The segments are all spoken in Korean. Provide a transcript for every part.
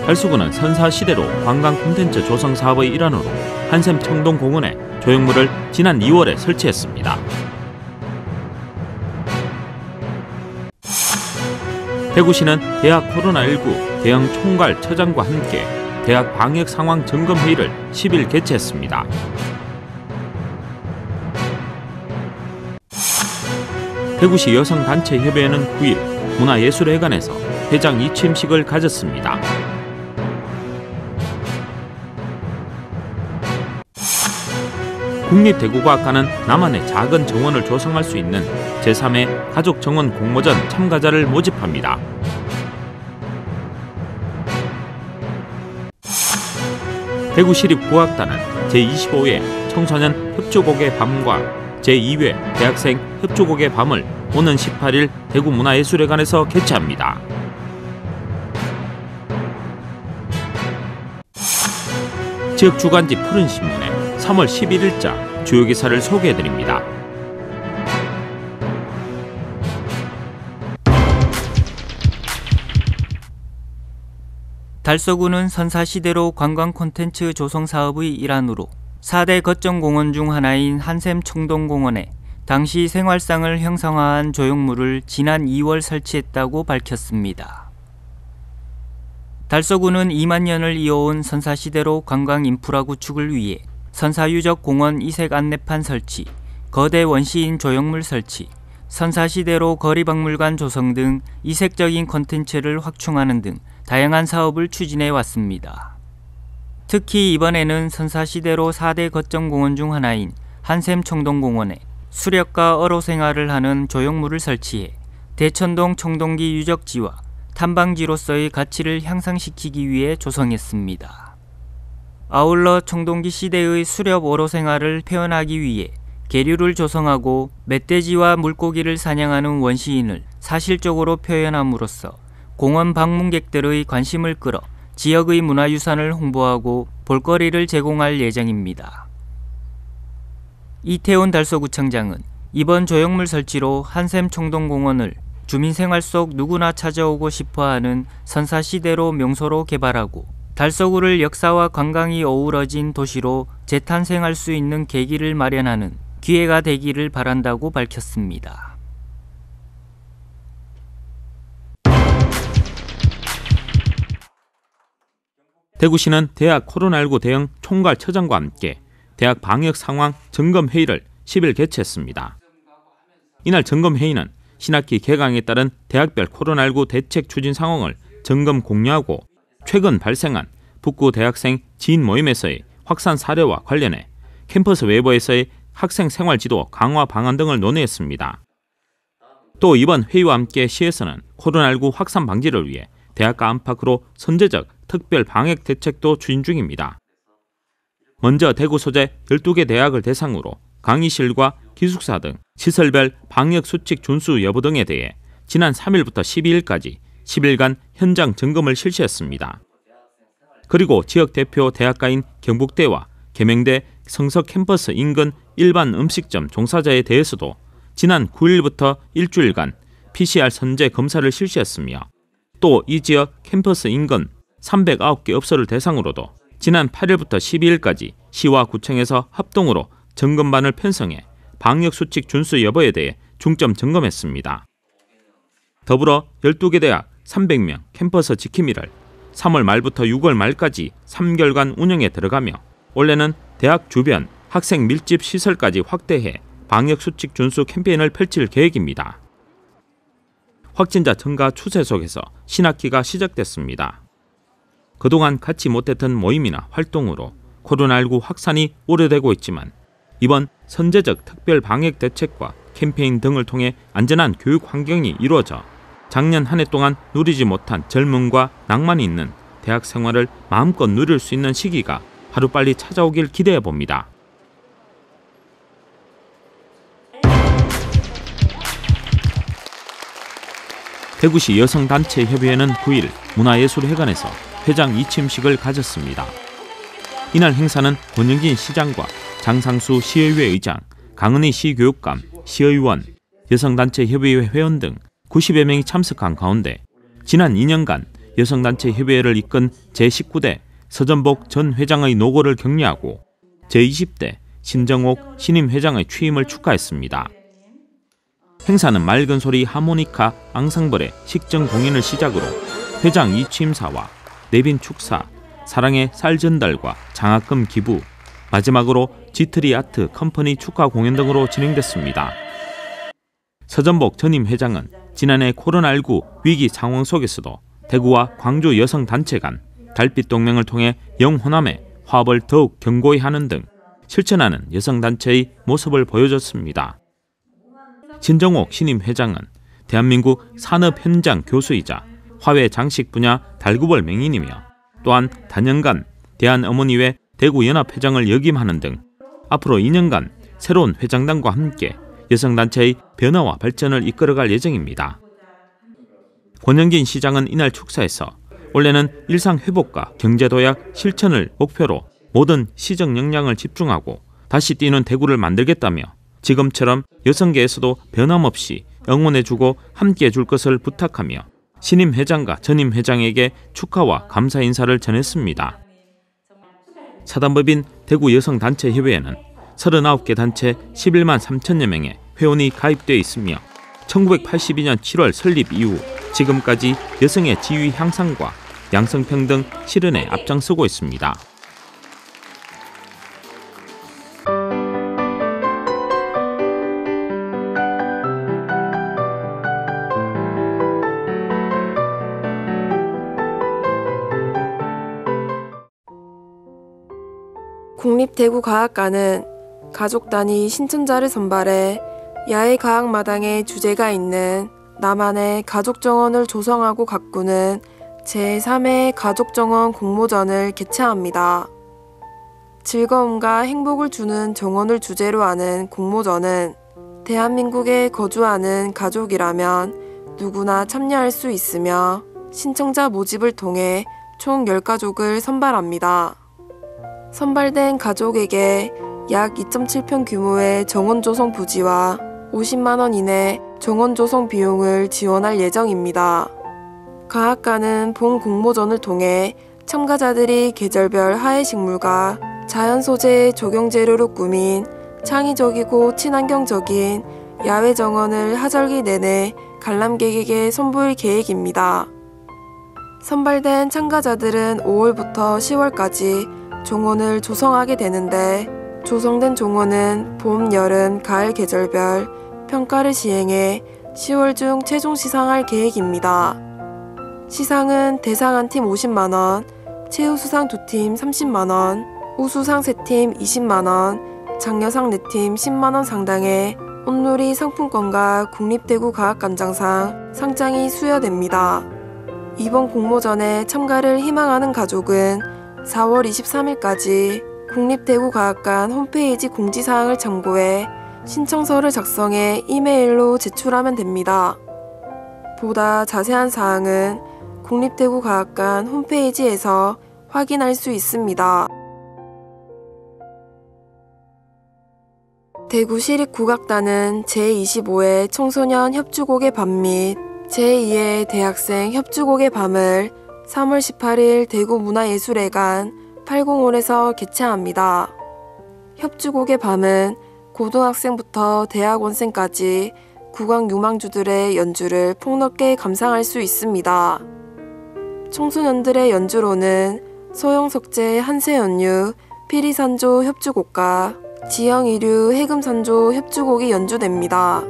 달서구는 선사시대로 관광 콘텐츠 조성 사업의 일환으로 한샘 청동공원에 조형물을 지난 2월에 설치했습니다. 대구시는 대학 코로나19 대응 총괄 처장과 함께 대학 방역 상황 점검 회의를 10일 개최했습니다. 대구시 여성단체협의회는 9일 문화예술회관에서 회장 이취임식을 가졌습니다. 국립대구과학관은 나만의 작은 정원을 조성할 수 있는 제3회 가족정원 공모전 참가자를 모집합니다. 대구시립국악단은 제25회 청소년 협주곡의 밤과 제2회 대학생 협주곡의 밤을 오는 18일 대구문화예술회관에서 개최합니다. 지역주간지 푸른신문에 3월 11일자 주요 기사를 소개해드립니다. 달서구는 선사시대로 관광 콘텐츠 조성 사업의 일환으로 4대 거점공원 중 하나인 한샘 청동공원에 당시 생활상을 형성화한 조형물을 지난 2월 설치했다고 밝혔습니다. 달서구는 2만 년을 이어온 선사시대로 관광 인프라 구축을 위해 선사유적 공원 이색 안내판 설치, 거대 원시인 조형물 설치, 선사시대로 거리박물관 조성 등 이색적인 콘텐츠를 확충하는 등 다양한 사업을 추진해 왔습니다. 특히 이번에는 선사시대로 4대 거점공원 중 하나인 한샘 청동공원에 수렵과 어로생활을 하는 조형물을 설치해 대천동 청동기 유적지와 탐방지로서의 가치를 향상시키기 위해 조성했습니다. 아울러 청동기 시대의 수렵 어로생활을 표현하기 위해 계류를 조성하고 멧돼지와 물고기를 사냥하는 원시인을 사실적으로 표현함으로써 공원 방문객들의 관심을 끌어 지역의 문화유산을 홍보하고 볼거리를 제공할 예정입니다. 이태원 달서구청장은 이번 조형물 설치로 한샘 청동공원을 주민생활 속 누구나 찾아오고 싶어하는 선사시대로 명소로 개발하고 달서구를 역사와 관광이 어우러진 도시로 재탄생할 수 있는 계기를 마련하는 기회가 되기를 바란다고 밝혔습니다. 대구시는 대학 코로나19 대응 총괄 처장과 함께 대학 방역 상황 점검 회의를 10일 개최했습니다. 이날 점검 회의는 신학기 개강에 따른 대학별 코로나19 대책 추진 상황을 점검 공유하고 최근 발생한 북구 대학생 지인 모임에서의 확산 사례와 관련해 캠퍼스 외부에서의 학생 생활 지도 강화 방안 등을 논의했습니다. 또 이번 회의와 함께 시에서는 코로나19 확산 방지를 위해 대학가 안팎으로 선제적 특별 방역 대책도 추진 중입니다. 먼저 대구 소재 12개 대학을 대상으로 강의실과 기숙사 등 시설별 방역 수칙 준수 여부 등에 대해 지난 3일부터 12일까지 10일간 현장 점검을 실시했습니다. 그리고 지역 대표 대학가인 경북대와 계명대 성석 캠퍼스 인근 일반 음식점 종사자에 대해서도 지난 9일부터 일주일간 PCR 선제 검사를 실시했으며 또 이 지역 캠퍼스 인근 309개 업소를 대상으로도 지난 8일부터 12일까지 시와 구청에서 합동으로 점검반을 편성해 방역수칙 준수 여부에 대해 중점 점검했습니다. 더불어 12개 대학 300명 캠퍼스 지킴이를 3월 말부터 6월 말까지 3개월간 운영에 들어가며 올해는 대학 주변 학생 밀집 시설까지 확대해 방역수칙 준수 캠페인을 펼칠 계획입니다. 확진자 증가 추세 속에서 신학기가 시작됐습니다. 그동안 갖지 못했던 모임이나 활동으로 코로나19 확산이 우려되고 있지만 이번 선제적 특별 방역 대책과 캠페인 등을 통해 안전한 교육 환경이 이루어져 작년 한 해 동안 누리지 못한 젊음과 낭만이 있는 대학 생활을 마음껏 누릴 수 있는 시기가 하루빨리 찾아오길 기대해 봅니다. 대구시 여성단체협의회는 9일 문화예술회관에서 회장 이취임식을 가졌습니다. 이날 행사는 권영진 시장과 장상수 시의회 의장, 강은희 시교육감, 시의원, 여성단체협의회 회원 등 90여 명이 참석한 가운데 지난 2년간 여성단체 협의회를 이끈 제19대 서전복 전 회장의 노고를 격려하고 제20대 신정옥 신임 회장의 취임을 축하했습니다. 행사는 맑은 소리 하모니카 앙상블의 식전 공연을 시작으로 회장 이취임사와 내빈 축사, 사랑의 쌀 전달과 장학금 기부, 마지막으로 지트리 아트 컴퍼니 축하 공연 등으로 진행됐습니다. 서전복 전임 회장은 지난해 코로나19 위기 상황 속에서도 대구와 광주 여성단체 간 달빛 동맹을 통해 영호남의 화합을 더욱 견고히 하는 등 실천하는 여성단체의 모습을 보여줬습니다. 신정옥 신임 회장은 대한민국 산업 현장 교수이자 화훼 장식 분야 달구벌 맹인이며 또한 단연간 대한어머니회 대구연합회장을 역임하는 등 앞으로 2년간 새로운 회장단과 함께 여성단체의 변화와 발전을 이끌어갈 예정입니다. 권영긴 시장은 이날 축사에서 올해는 일상회복과 경제도약 실천을 목표로 모든 시정 역량을 집중하고 다시 뛰는 대구를 만들겠다며 지금처럼 여성계에서도 변함없이 응원해주고 함께해줄 것을 부탁하며 신임 회장과 전임 회장에게 축하와 감사 인사를 전했습니다. 사단법인 대구여성단체협의회는 39개 단체 11만 3천여 명의 회원이 가입되어 있으며 1982년 7월 설립 이후 지금까지 여성의 지위 향상과 양성평등 실현에 앞장서고 있습니다. 국립대구과학관은 가족 단위 신천자를 선발해 야외 과학마당에 주제가 있는 나만의 가족정원을 조성하고 가꾸는 제3회 가족정원 공모전을 개최합니다. 즐거움과 행복을 주는 정원을 주제로 하는 공모전은 대한민국에 거주하는 가족이라면 누구나 참여할 수 있으며 신청자 모집을 통해 총 10가족을 선발합니다. 선발된 가족에게 약 2.7평 규모의 정원 조성 부지와 50만 원 이내 정원 조성 비용을 지원할 예정입니다. 과학관은 본 공모전을 통해 참가자들이 계절별 하해식물과 자연 소재의 조경 재료로 꾸민 창의적이고 친환경적인 야외 정원을 하절기 내내 관람객에게 선보일 계획입니다. 선발된 참가자들은 5월부터 10월까지 정원을 조성하게 되는데 조성된 정원은 봄, 여름, 가을 계절별 평가를 시행해 10월 중 최종 시상할 계획입니다. 시상은 대상 한 팀 50만 원, 최우수상 2팀 30만 원, 우수상 3팀 20만 원, 장려상 4팀 10만 원 상당의 온누리 상품권과 국립대구과학관장상 상장이 수여됩니다. 이번 공모전에 참가를 희망하는 가족은 4월 23일까지 국립대구과학관 홈페이지 공지사항을 참고해 신청서를 작성해 이메일로 제출하면 됩니다. 보다 자세한 사항은 국립대구과학관 홈페이지에서 확인할 수 있습니다. 대구시립국악단은 제25회 청소년 협주곡의 밤 및 제2회 대학생 협주곡의 밤을 3월 18일 대구문화예술회관 805에서 개최합니다. 협주곡의 밤은 고등학생부터 대학원생까지 국악 유망주들의 연주를 폭넓게 감상할 수 있습니다. 청소년들의 연주로는 서영석제 한세연유 피리산조 협주곡과 지영이류 해금산조 협주곡이 연주됩니다.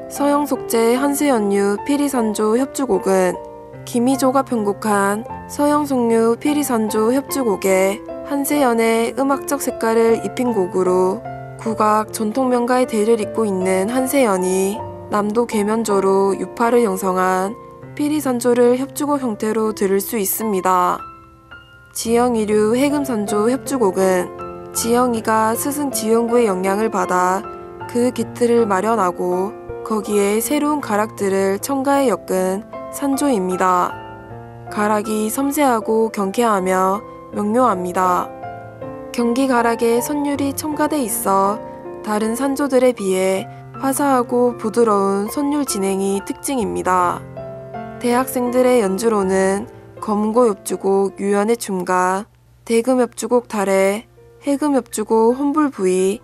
서영석제 한세연유 피리산조 협주곡은 김희조가 편곡한 서영석류 피리산조 협주곡에 한세연의 음악적 색깔을 입힌 곡으로 국악 전통명가의 대를 잇고 있는 한세연이 남도 계면조로 유파를 형성한 피리산조를 협주곡 형태로 들을 수 있습니다. 지영이류 해금산조 협주곡은 지영이가 스승 지영구의 영향을 받아 그 기틀을 마련하고 거기에 새로운 가락들을 첨가해 엮은 산조입니다. 가락이 섬세하고 경쾌하며 명료합니다. 경기가락에 선율이 첨가돼 있어 다른 산조들에 비해 화사하고 부드러운 선율 진행이 특징입니다. 대학생들의 연주로는 검은고 엽주곡 유연의 춤가, 대금엽주곡 달해, 해금엽주곡 혼불부위,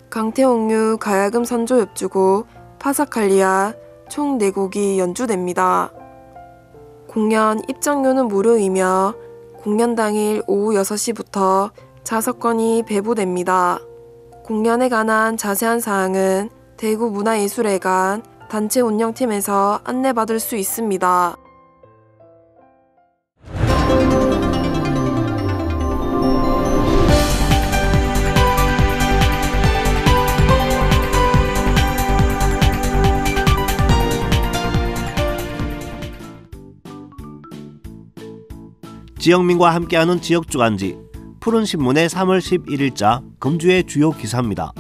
강태옥류 가야금 선조엽주곡 파사칼리아 총 4곡이 연주됩니다. 공연 입장료는 무료이며 공연 당일 오후 6시부터 좌석권이 배부됩니다. 공연에 관한 자세한 사항은 대구문화예술회관 단체 운영팀에서 안내받을 수 있습니다. 지영민과 함께하는 지역주간지 푸른신문의 3월 11일자 금주의 주요 기사입니다.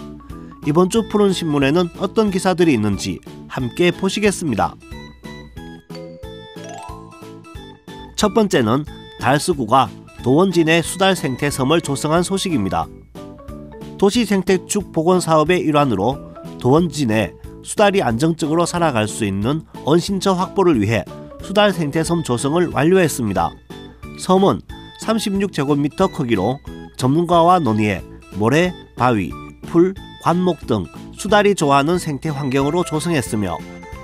이번 주 푸른신문에는 어떤 기사들이 있는지 함께 보시겠습니다. 첫 번째는 달서구가 도원진의 수달 생태섬을 조성한 소식입니다. 도시생태축 복원사업의 일환으로 도원진에 수달이 안정적으로 살아갈 수 있는 언신처 확보를 위해 수달 생태섬 조성을 완료했습니다. 섬은 36제곱미터 크기로 전문가와 논의해 모래, 바위, 풀, 관목 등 수달이 좋아하는 생태 환경으로 조성했으며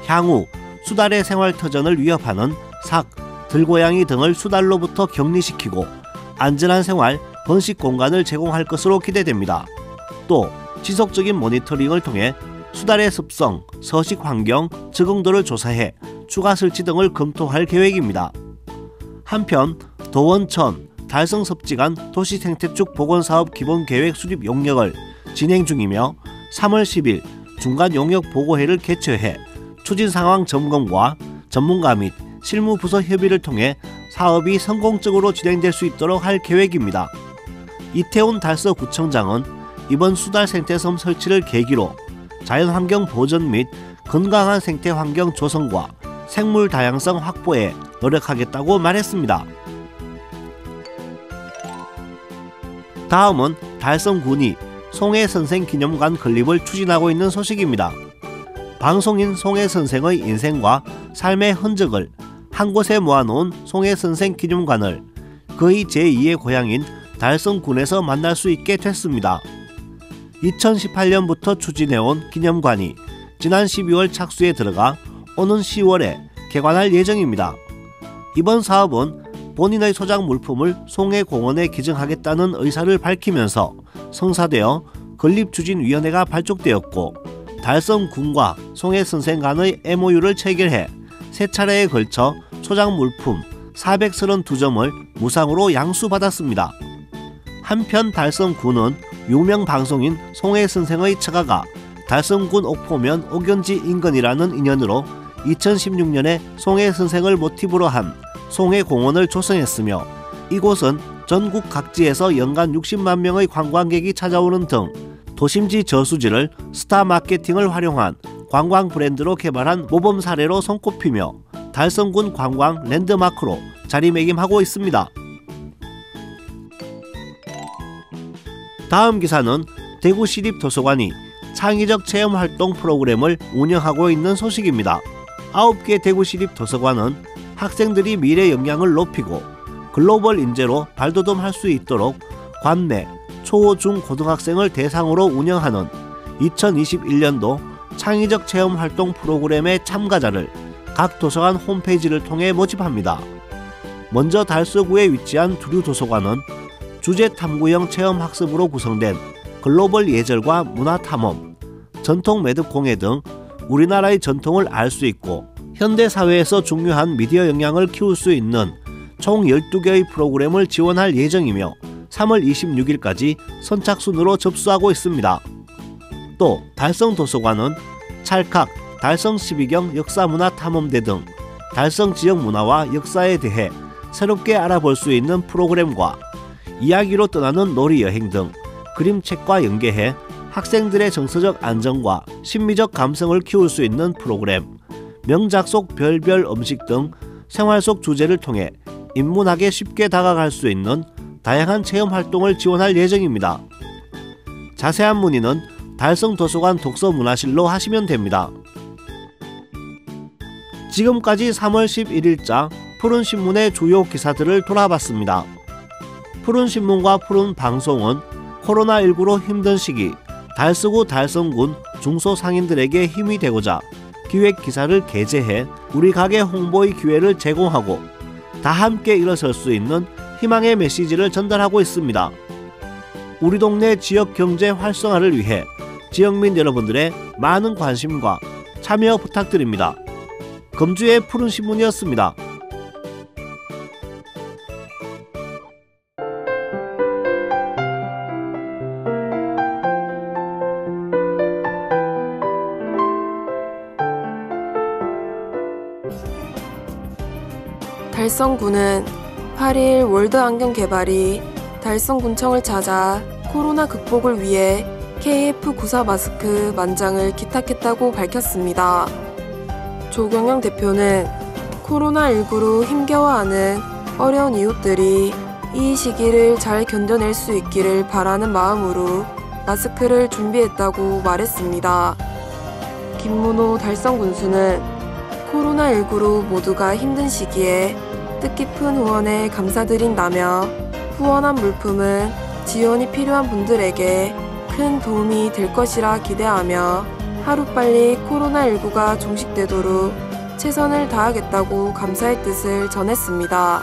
향후 수달의 생활터전을 위협하는 삭, 들고양이 등을 수달로부터 격리시키고 안전한 생활, 번식 공간을 제공할 것으로 기대됩니다. 또 지속적인 모니터링을 통해 수달의 습성, 서식 환경, 적응도를 조사해 추가 설치 등을 검토할 계획입니다. 한편 도원천, 달성섭지간 도시생태축 복원사업 기본계획 수립 용역을 진행 중이며 3월 10일 중간 용역 보고회를 개최해 추진상황 점검과 전문가 및 실무부서 협의를 통해 사업이 성공적으로 진행될 수 있도록 할 계획입니다. 이태훈 달서구청장은 이번 수달 생태섬 설치를 계기로 자연환경 보전 및 건강한 생태환경 조성과 생물 다양성 확보에 노력하겠다고 말했습니다. 다음은 달성군이 송해선생 기념관 건립을 추진하고 있는 소식입니다. 방송인 송해선생의 인생과 삶의 흔적을 한 곳에 모아놓은 송해선생 기념관을 그의 제2의 고향인 달성군에서 만날 수 있게 됐습니다. 2018년부터 추진해온 기념관이 지난 12월 착수에 들어가 오는 10월에 개관할 예정입니다. 이번 사업은 본인의 소장 물품을 송해공원에 기증하겠다는 의사를 밝히면서 성사되어 건립추진위원회가 발족되었고 달성군과 송해선생 간의 MOU를 체결해 세 차례에 걸쳐 소장 물품 432점을 무상으로 양수받았습니다. 한편 달성군은 유명 방송인 송해선생의 처가가 달성군 옥포면 옥연지 인근이라는 인연으로 2016년에 송해선생을 모티브로 한 송해공원을 조성했으며 이곳은 전국 각지에서 연간 60만 명의 관광객이 찾아오는 등 도심지 저수지를 스타 마케팅을 활용한 관광 브랜드로 개발한 모범 사례로 손꼽히며 달성군 관광 랜드마크로 자리매김하고 있습니다. 다음 기사는 대구시립도서관이 창의적 체험활동 프로그램을 운영하고 있는 소식입니다. 9개 대구시립도서관은 학생들이 미래 역량을 높이고 글로벌 인재로 발돋움할 수 있도록 관내 초, 중, 고등학생을 대상으로 운영하는 2021년도 창의적 체험활동 프로그램의 참가자를 각 도서관 홈페이지를 통해 모집합니다. 먼저 달서구에 위치한 두류도서관은 주제탐구형 체험학습으로 구성된 글로벌 예절과 문화탐험, 전통 매듭공예 등 우리나라의 전통을 알 수 있고 현대사회에서 중요한 미디어 역량을 키울 수 있는 총 12개의 프로그램을 지원할 예정이며 3월 26일까지 선착순으로 접수하고 있습니다. 또 달성도서관은 찰칵, 달성 12경 역사문화탐험대 등 달성 지역 문화와 역사에 대해 새롭게 알아볼 수 있는 프로그램과 이야기로 떠나는 놀이여행 등 그림책과 연계해 학생들의 정서적 안정과 심미적 감성을 키울 수 있는 프로그램, 명작 속 별별 음식 등 생활 속 주제를 통해 인문학에 쉽게 다가갈 수 있는 다양한 체험 활동을 지원할 예정입니다. 자세한 문의는 달성도서관 독서문화실로 하시면 됩니다. 지금까지 3월 11일자 푸른신문의 주요 기사들을 돌아봤습니다. 푸른신문과 푸른방송은 코로나19로 힘든 시기 달서구 달성군 중소상인들에게 힘이 되고자 기획 기사를 게재해 우리 가게 홍보의 기회를 제공하고 다 함께 일어설 수 있는 희망의 메시지를 전달하고 있습니다. 우리 동네 지역 경제 활성화를 위해 지역민 여러분들의 많은 관심과 참여 부탁드립니다. 금주의 푸른신문이었습니다. 달성군은 8일 월드안경개발이 달성군청을 찾아 코로나 극복을 위해 KF94 마스크 만장을 기탁했다고 밝혔습니다. 조경영 대표는 코로나19로 힘겨워하는 어려운 이웃들이 이 시기를 잘 견뎌낼 수 있기를 바라는 마음으로 마스크를 준비했다고 말했습니다. 김문호 달성군수는 코로나19로 모두가 힘든 시기에 뜻깊은 후원에 감사드린다며 후원한 물품은 지원이 필요한 분들에게 큰 도움이 될 것이라 기대하며 하루빨리 코로나19가 종식되도록 최선을 다하겠다고 감사의 뜻을 전했습니다.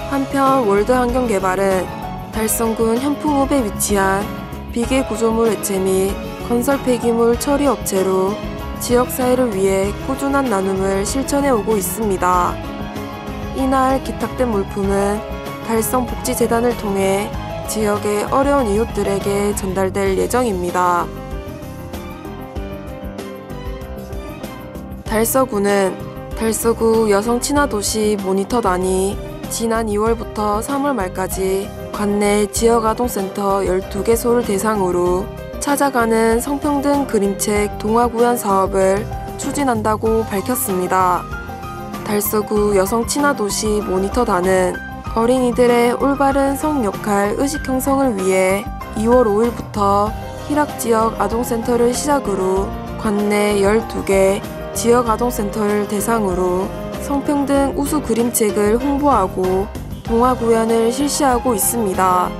한편 월드환경개발은 달성군 현풍읍에 위치한 비계 구조물 해체 및 건설 폐기물 처리 업체로 지역사회를 위해 꾸준한 나눔을 실천해 오고 있습니다. 이날 기탁된 물품은 달성복지재단을 통해 지역의 어려운 이웃들에게 전달될 예정입니다. 달서구는 달서구 여성친화도시 모니터단이 지난 2월부터 3월 말까지 관내 지역아동센터 12개소를 대상으로 찾아가는 성평등 그림책 동화구현 사업을 추진한다고 밝혔습니다. 달서구 여성친화도시 모니터단은 어린이들의 올바른 성역할 의식 형성을 위해 2월 5일부터 희락지역 아동센터를 시작으로 관내 12개 지역아동센터를 대상으로 성평등 우수 그림책을 홍보하고 동화 구현을 실시하고 있습니다.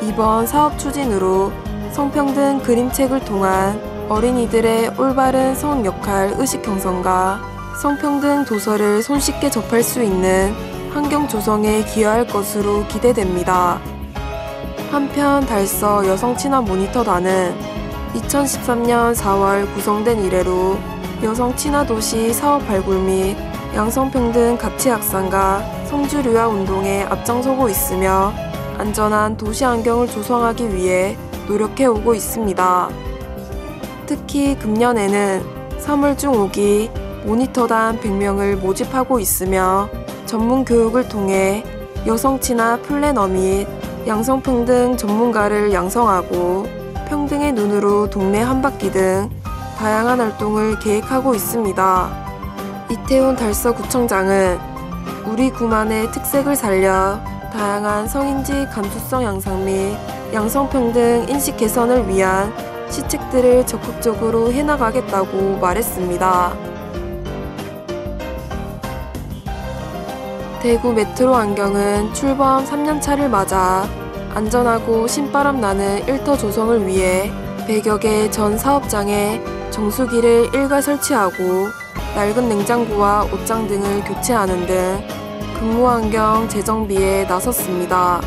이번 사업 추진으로 성평등 그림책을 통한 어린이들의 올바른 성역할 의식 형성과 성평등 도서를 손쉽게 접할 수 있는 환경 조성에 기여할 것으로 기대됩니다. 한편 달서 여성친화 모니터단은 2013년 4월 구성된 이래로 여성친화도시 사업 발굴 및 양성평등 가치 확산과 성주류화 운동에 앞장서고 있으며 안전한 도시 환경을 조성하기 위해 노력해오고 있습니다. 특히 금년에는 3월 중 5기 모니터단 100명을 모집하고 있으며 전문 교육을 통해 여성친화 플래너 및 양성평등 전문가를 양성하고 평등의 눈으로 동네 한바퀴 등 다양한 활동을 계획하고 있습니다. 이태훈 달서구청장은 우리 구만의 특색을 살려 다양한 성인지 감수성 향상 및 양성평등 인식 개선을 위한 시책들을 적극적으로 해나가겠다고 말했습니다. 대구 메트로 안경은 출범 3년차를 맞아 안전하고 신바람 나는 일터 조성을 위해 100여 개 전 사업장에 정수기를 일괄 설치하고 낡은 냉장고와 옷장 등을 교체하는 등 근무환경 재정비에 나섰습니다.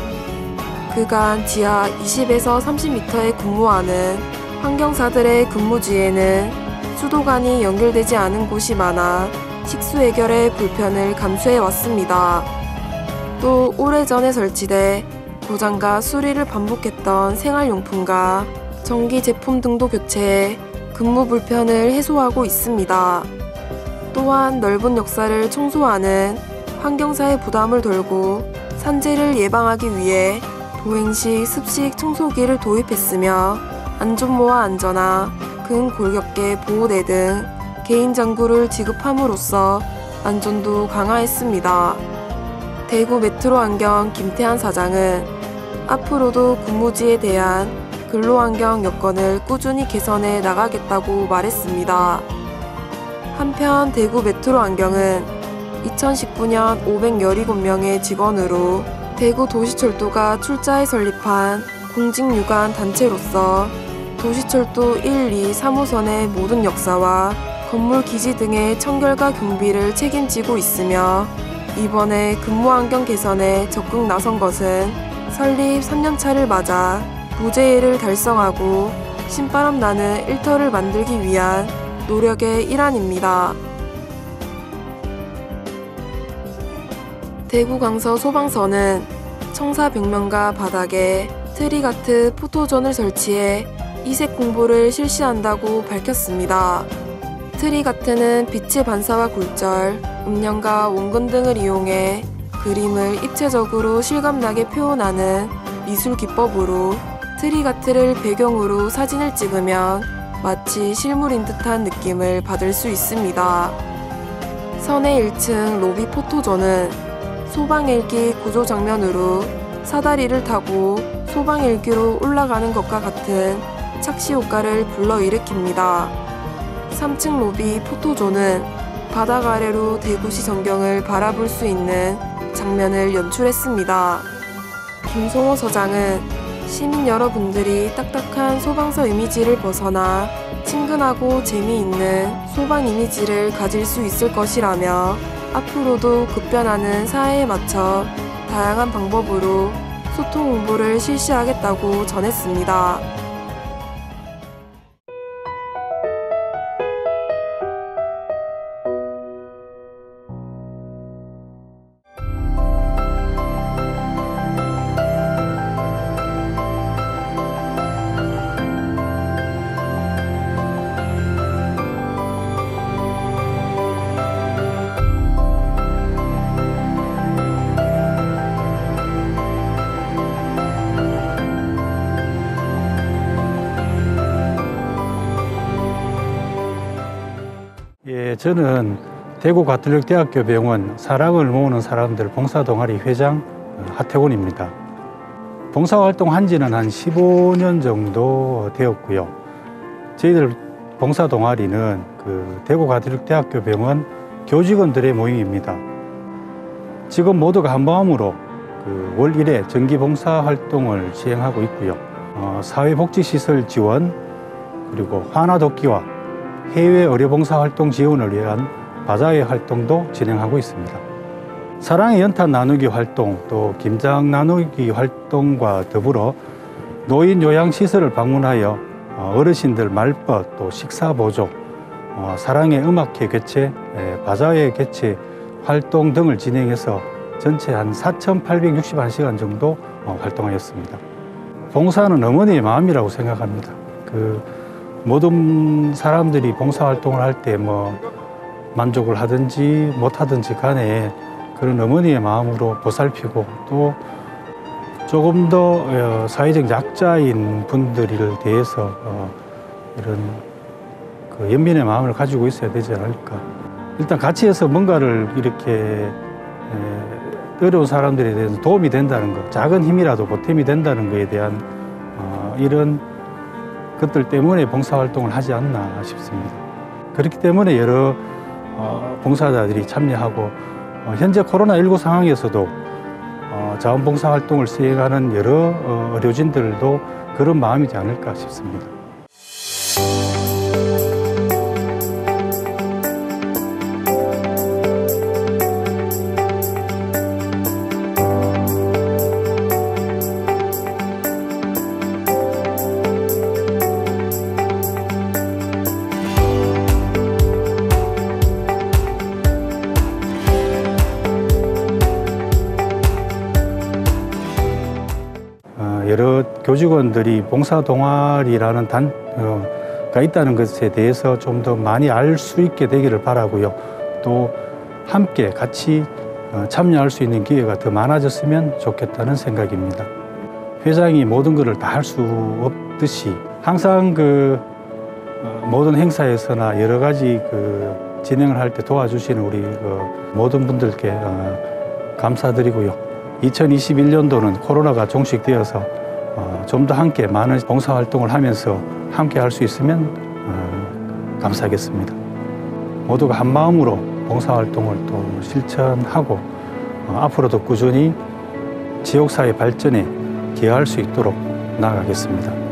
그간 지하 20에서 30m에 근무하는 환경사들의 근무지에는 수도관이 연결되지 않은 곳이 많아 식수 해결의 불편을 감수해 왔습니다. 또 오래전에 설치돼 고장과 수리를 반복했던 생활용품과 전기 제품 등도 교체해 근무 불편을 해소하고 있습니다. 또한 넓은 역사를 청소하는 환경사의 부담을 덜고 산재를 예방하기 위해 보행식 습식 청소기를 도입했으며 안전모와 안전화, 근골격계 보호대 등 개인장구를 지급함으로써 안전도 강화했습니다. 대구 메트로 안경 김태한 사장은 앞으로도 근무지에 대한 근로환경 여건을 꾸준히 개선해 나가겠다고 말했습니다. 한편 대구 메트로 안경은 2019년 517명의 직원으로 대구 도시철도가 출자해 설립한 공직유관 단체로서 도시철도 1, 2, 3호선의 모든 역사와 건물 기지 등의 청결과 경비를 책임지고 있으며 이번에 근무 환경 개선에 적극 나선 것은 설립 3년차를 맞아 무제의를 달성하고 신바람 나는 일터를 만들기 위한 노력의 일환입니다. 대구 강서 소방서는 청사벽면과 바닥에 트리가트 포토존을 설치해 이색 공부를 실시한다고 밝혔습니다. 트리가트는 빛의 반사와 굴절, 음영과 원근 등을 이용해 그림을 입체적으로 실감나게 표현하는 미술 기법으로 트리가트를 배경으로 사진을 찍으면 마치 실물인 듯한 느낌을 받을 수 있습니다. 선의 1층 로비 포토존은 소방헬기 구조 장면으로 사다리를 타고 소방헬기로 올라가는 것과 같은 착시 효과를 불러일으킵니다. 3층 로비 포토존은 바닥 아래로 대구시 전경을 바라볼 수 있는 장면을 연출했습니다. 김송호 서장은 시민 여러분들이 딱딱한 소방서 이미지를 벗어나 친근하고 재미있는 소방 이미지를 가질 수 있을 것이라며 앞으로도 급변하는 사회에 맞춰 다양한 방법으로 소통 홍보를 실시하겠다고 전했습니다. 저는 대구 가톨릭대학교 병원 사랑을 모으는 사람들 봉사동아리 회장 하태곤입니다. 봉사활동한 지는 한 15년 정도 되었고요. 저희들 봉사동아리는 대구 가톨릭대학교 병원 교직원들의 모임입니다. 직원 모두가 한마음으로 월 1회 정기봉사활동을 시행하고 있고요. 사회복지시설 지원, 그리고 환화돕기와 해외 의료봉사활동 지원을 위한 바자회 활동도 진행하고 있습니다. 사랑의 연탄 나누기 활동, 또 김장 나누기 활동과 더불어 노인 요양시설을 방문하여 어르신들 말벗, 또 식사 보조, 사랑의 음악회 개최, 바자회 개최 활동 등을 진행해서 전체 한 4,861시간 정도 활동하였습니다. 봉사는 어머니의 마음이라고 생각합니다. 모든 사람들이 봉사활동을 할 때 만족을 하든지 못하든지 간에 그런 어머니의 마음으로 보살피고 또 조금 더 사회적 약자인 분들을 대해서 이런 연민의 마음을 가지고 있어야 되지 않을까. 일단 같이 해서 뭔가를 이렇게 어려운 사람들에 대해서 도움이 된다는 것, 작은 힘이라도 보탬이 된다는 것에 대한 이런 것들 때문에 봉사활동을 하지 않나 싶습니다. 그렇기 때문에 여러 봉사자들이 참여하고 현재 코로나19 상황에서도 자원봉사활동을 수행하는 여러 의료진들도 그런 마음이지 않을까 싶습니다. 여러 교직원들이 봉사동아리라는 단가 있다는 것에 대해서 좀 더 많이 알 수 있게 되기를 바라고요. 또 함께 같이 참여할 수 있는 기회가 더 많아졌으면 좋겠다는 생각입니다. 회장이 모든 것을 다 할 수 없듯이 항상 모든 행사에서나 여러 가지 진행을 할 때 도와주시는 우리 모든 분들께 감사드리고요. 2021년도는 코로나가 종식되어서 좀 더 함께 많은 봉사활동을 하면서 함께 할 수 있으면 감사하겠습니다. 모두가 한 마음으로 봉사활동을 또 실천하고 앞으로도 꾸준히 지역사회 발전에 기여할 수 있도록 나아가겠습니다.